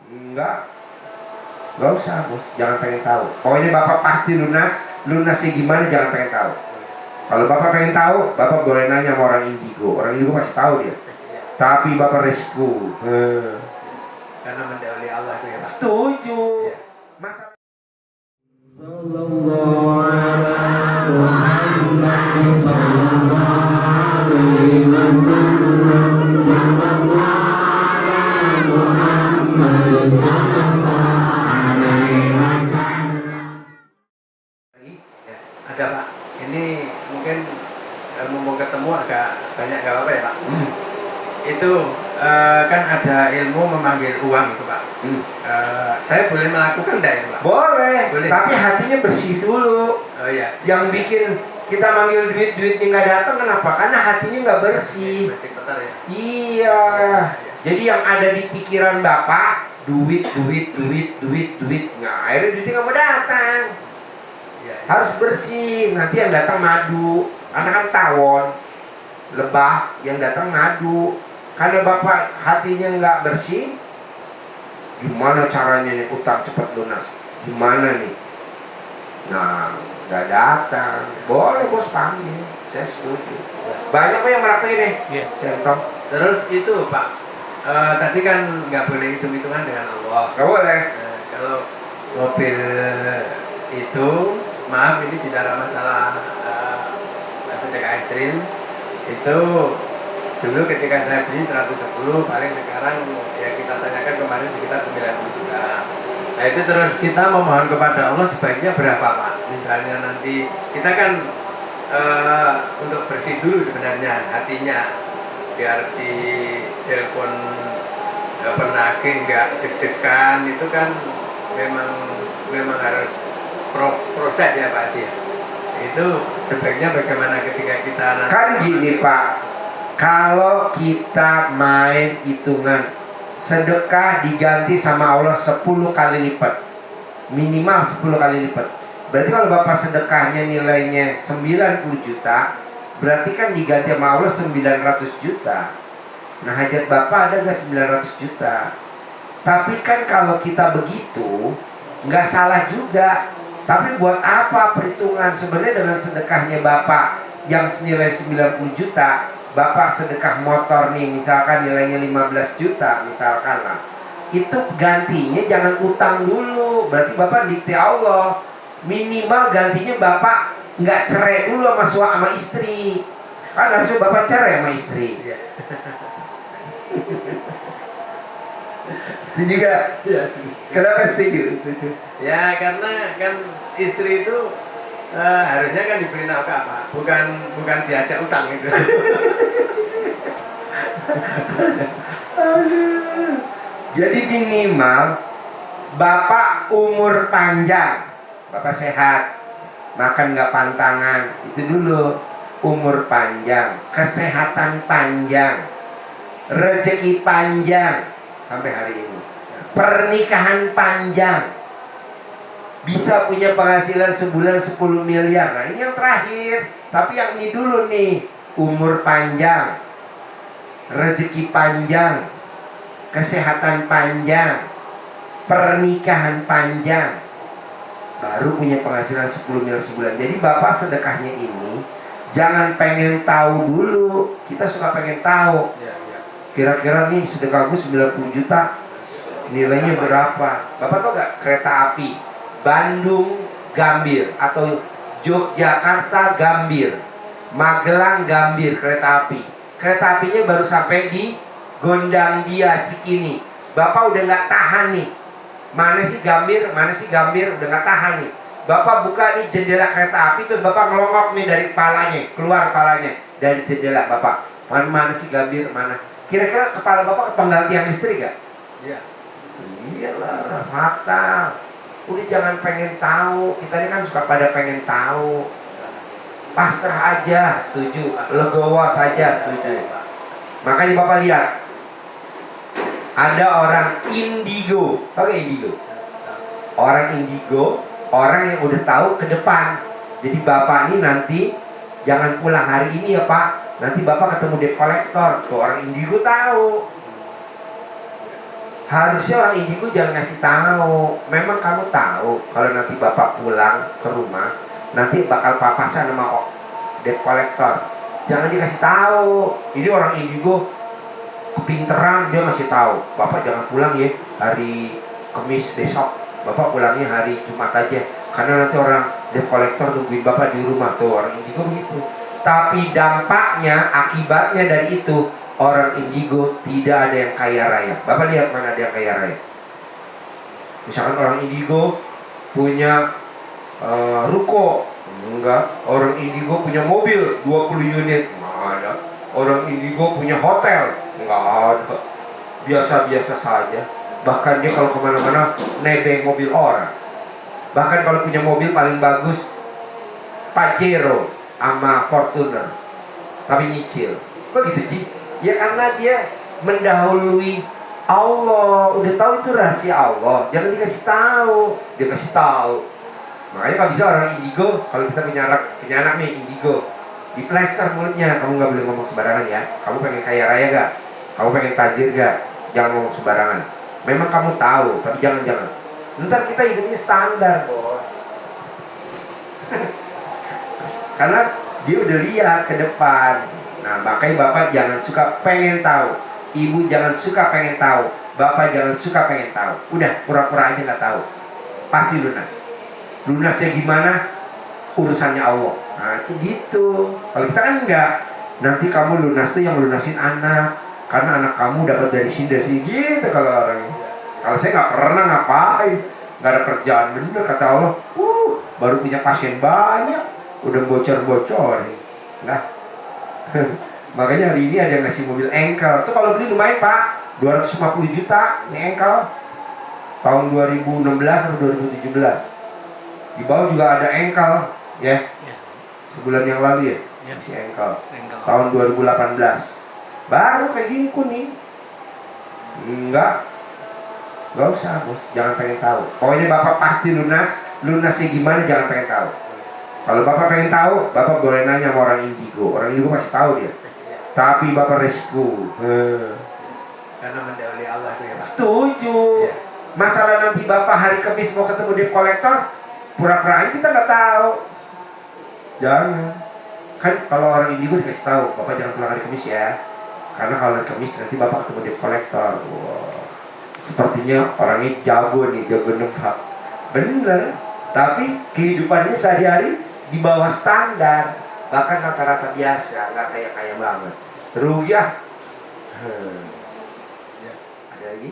Enggak usah bos, jangan pengen tahu. Pokoknya bapak pasti lunas. Lunasnya gimana jangan pengen tahu. Kalau bapak pengen tahu, bapak boleh nanya sama orang indigo. Orang indigo pasti tahu dia. Tapi bapak resiko. Karena mendahului Allah itu ya Pak. Setuju. Masa ada Pak, ini mungkin mau ketemu agak banyak gak apa-apa ya Pak. Itu kan ada ilmu memanggil uang itu Pak. Saya boleh melakukan enggak itu Pak? boleh, tapi hatinya bersih dulu. Oh iya. Yang bikin kita manggil duitnya nggak datang kenapa? Karena hatinya nggak bersih. Masih kotor ya. Iya. Jadi yang ada di pikiran bapak duit. Nah, akhirnya duitnya nggak mau datang. Iya. Harus bersih. Nanti yang datang madu. Karena kan tawon, lebah, yang datang madu. Karena bapak hatinya nggak bersih, gimana caranya nih utang cepat lunas? Gimana nih? Nah, nggak datang. Boleh bos panggil, saya setuju. Banyak kok yang meraktekin nih. Contoh. Terus itu Pak, tadi kan nggak boleh hitung-hitungan dengan Allah. Nggak boleh. Kalau mobil itu, maaf ini bicara masalah sedekah ekstrim itu. Dulu ketika saya beli 110, paling sekarang ya kita tanyakan kemarin sekitar 90 juta. Nah itu terus kita memohon kepada Allah sebaiknya berapa Pak? Misalnya nanti kita kan untuk bersih dulu sebenarnya hatinya, biar di telepon penagih nggak deg-degan, itu kan memang harus proses ya Pak Haji. Itu sebaiknya bagaimana ketika kita nanti Kan gini Pak, kalau kita main hitungan sedekah diganti sama Allah 10 kali lipat, minimal 10 kali lipat. Berarti kalau bapak sedekahnya nilainya 90 juta, berarti kan diganti sama Allah 900 juta. Nah hajat bapak ada nggak 900 juta? Tapi kan kalau kita begitu nggak salah juga. Tapi buat apa perhitungan? Sebenarnya dengan sedekahnya bapak yang senilai 90 juta, bapak sedekah motor nih misalkan nilainya 15 juta misalkan lah, itu gantinya jangan utang dulu. Berarti bapak dikti Allah, minimal gantinya bapak nggak cerai dulu sama istri. Kan harusnya bapak cerai sama istri. Setuju gak? Ya, Kenapa setuju? ya karena kan istri itu harusnya kan diberi nafkah Pak, bukan diajak utang itu. Jadi minimal bapak umur panjang, bapak sehat, makan nggak pantangan, itu dulu. Umur panjang, kesehatan panjang, rezeki panjang sampai hari ini, pernikahan panjang, bisa punya penghasilan sebulan 10 miliar. Nah ini yang terakhir. Tapi yang ini dulu nih, umur panjang, rezeki panjang, kesehatan panjang, pernikahan panjang, baru punya penghasilan 10 miliar sebulan. Jadi bapak sedekahnya ini jangan pengen tahu dulu. Kita suka pengen tahu, kira-kira nih sedekah gue 90 juta nilainya berapa. Bapak tau gak kereta api Bandung Gambir atau Yogyakarta Gambir, Magelang Gambir kereta api. Kereta apinya baru sampai di Gondangdia Cikini. Bapak udah nggak tahan nih. Mana sih Gambir, udah nggak tahan nih. Bapak buka nih jendela kereta api, terus bapak ngelongok nih dari kepalanya, keluar kepalanya dari jendela bapak. Mana sih Gambir, mana? Kira-kira kepala bapak penggantian listrik gak? Iya. Iyalah, fatal. Udah jangan pengen tahu. Kita ini kan suka pada pengen tahu. Pasrah aja, setuju. Legowo saja, setuju. Makanya bapak lihat, ada orang indigo. Tahu gak indigo? Orang indigo, orang yang udah tahu ke depan. Jadi bapak ini nanti jangan pulang hari ini ya pak, nanti bapak ketemu debt collector. Tuh orang indigo tahu. Harusnya orang indigo jangan ngasih tahu. Memang kamu tahu kalau nanti bapak pulang ke rumah, nanti bakal papasan sama debt collector. Jangan dikasih tahu. Ini orang indigo kepinteran, dia ngasih tahu. Bapak jangan pulang ya hari Kamis besok. Bapak pulangnya hari Jumat aja. Karena nanti orang debt collector nungguin bapak di rumah. Tuh orang indigo begitu. Tapi dampaknya, akibatnya dari itu, orang indigo tidak ada yang kaya raya. Bapak lihat mana ada yang kaya raya. Misalkan orang indigo punya ruko, enggak. Orang indigo punya mobil 20 unit, enggak ada. Orang indigo punya hotel, enggak ada. Biasa-biasa saja. Bahkan dia kalau kemana-mana nebeng mobil orang. Bahkan kalau punya mobil paling bagus Pajero sama Fortuner, tapi nyicil. Kok gitu Ji? Ya karena dia mendahului Allah. Udah tahu itu rahasia Allah, jangan dikasih tahu. Dia kasih tahu. Makanya kalau bisa orang indigo, kalau kita punya anak nih indigo, diplester mulutnya. Kamu nggak boleh ngomong sembarangan ya. Kamu pengen kaya raya gak? Kamu pengen tajir gak? Jangan ngomong sembarangan. Memang kamu tahu, tapi jangan. Ntar kita hidupnya standar, bos. Karena dia udah lihat ke depan. Nah, makanya bapak jangan suka pengen tahu. Ibu jangan suka pengen tahu. Bapak jangan suka pengen tahu. Udah, pura-pura aja nggak tahu. Pasti lunas. Lunasnya gimana? Urusannya Allah. Nah, itu gitu. Kalau kita kan enggak. Nanti kamu lunas tuh yang lunasin anak. Karena anak kamu dapat dari sini gitu kalau orang. Kalau saya nggak pernah ngapain. Nggak ada kerjaan bener kata Allah. Baru punya pasien banyak. Udah bocor-bocor. Nah. Makanya hari ini ada yang ngasih mobil engkel. Tuh kalau beli lumayan pak, 250 juta ini engkel. Tahun 2016 atau 2017. Di bawah juga ada engkel, ya. Sebulan yang lalu ya, masih engkel. Tahun 2018. Baru kayak gini kuning. Enggak usah bos, jangan pengen tahu. Pokoknya bapak pasti lunas. Lunasnya gimana jangan pengen tahu. Kalau bapak pengen tahu, bapak boleh nanya sama orang indigo. Orang indigo pasti tahu dia. Tapi bapak resiko. Karena mendahului Allah itu ya Pak. Setuju. Ya. Masalah nanti bapak hari Kamis mau ketemu debt collector, pura-pura aja kita nggak tahu. Jangan. Kan kalau orang indigo dikasih tahu, bapak jangan pulang hari Kamis ya. Karena kalau hari Kamis nanti bapak ketemu debt collector. Wow. Sepertinya orangnya jago nih, jago nebak. Bener. Tapi kehidupannya sehari-hari di bawah standar, bahkan rata-rata biasa, nggak kaya banget. Rugi ya. Ada lagi?